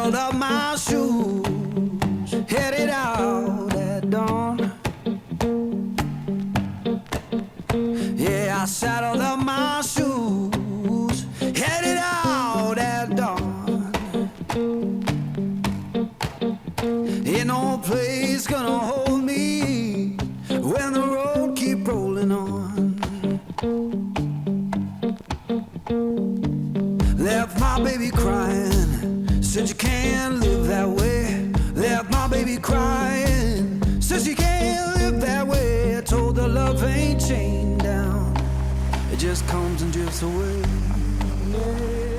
saddled up my shoes, headed out at dawn. Yeah, I saddled up my shoes, headed out at dawn. Ain't no place gonna hold me when the road keep rolling on. Left my baby crying, said you can't live that way. Left my baby crying, said she can't live that way. I told her love ain't chained down, it just comes and drifts away. Yeah.